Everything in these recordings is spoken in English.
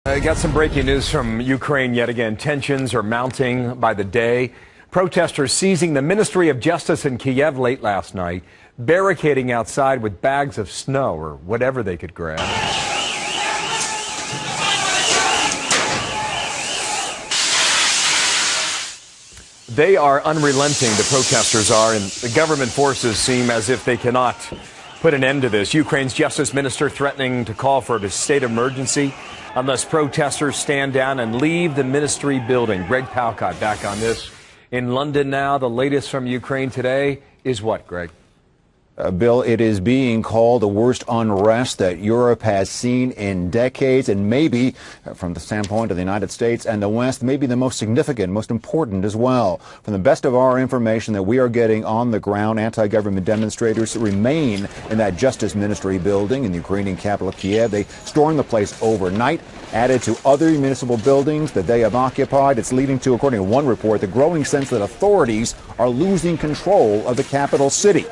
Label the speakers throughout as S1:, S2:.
S1: I got some breaking news from Ukraine yet again. Tensions are mounting by the day. Protesters seizing the Ministry of Justice in Kiev late last night, barricading outside with bags of snow or whatever they could grab. They are unrelenting, the protesters are, and the government forces seem as if they cannot put an end to this. Ukraine's justice minister threatening to call for a state of emergency unless protesters stand down and leave the ministry building. Greg Palcott back on this. In London now, the latest from Ukraine today is what, Greg?
S2: Bill, it is being called the worst unrest that Europe has seen in decades, and maybe, from the standpoint of the United States and the West, maybe the most significant, most important as well. From the best of our information that we are getting on the ground, anti-government demonstrators remain in that Justice Ministry building in the Ukrainian capital, Kiev. They stormed the place overnight, added to other municipal buildings that they have occupied. It's leading to, according to one report, the growing sense that authorities are losing control of the capital city.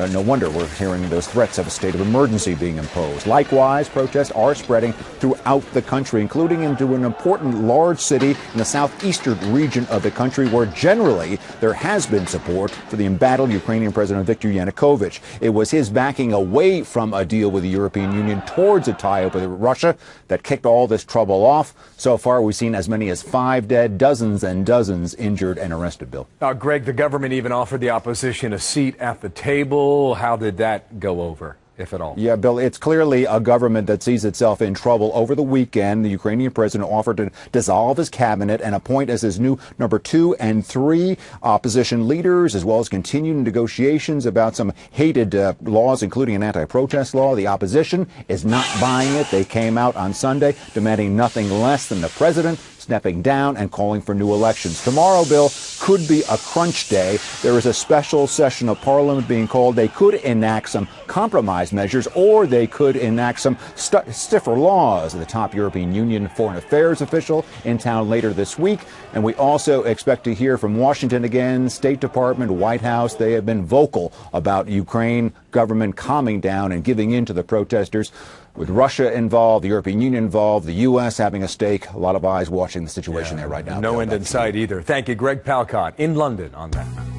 S2: No wonder we're hearing those threats of a state of emergency being imposed. Likewise, protests are spreading throughout the country, including into an important large city in the southeastern region of the country where generally there has been support for the embattled Ukrainian President Viktor Yanukovych. It was his backing away from a deal with the European Union towards a tie-up with Russia that kicked all this trouble off. So far, we've seen as many as 5 dead, dozens and dozens injured and arrested, Bill.
S1: Greg, the government even offered the opposition a seat at the table. How did that go over, if at all?
S2: Yeah, Bill, it's clearly a government that sees itself in trouble. Over the weekend, the Ukrainian president offered to dissolve his cabinet and appoint as his new number 2 and 3 opposition leaders, as well as continuing negotiations about some hated laws, including an anti-protest law. The opposition is not buying it. They came out on Sunday demanding nothing less than the president stepping down and calling for new elections. Tomorrow, Bill, could be a crunch day. There is a special session of parliament being called. They could enact some compromise measures, or they could enact some stiffer laws. The top European Union foreign affairs official in town later this week. And we also expect to hear from Washington again, State Department, White House. They have been vocal about Ukraine government calming down and giving in to the protesters. With Russia involved, the European Union involved, the U.S. having a stake, a lot of eyes watching the situation there right now.
S1: No end in sight either. Thank you, Greg Palcott, in London on that.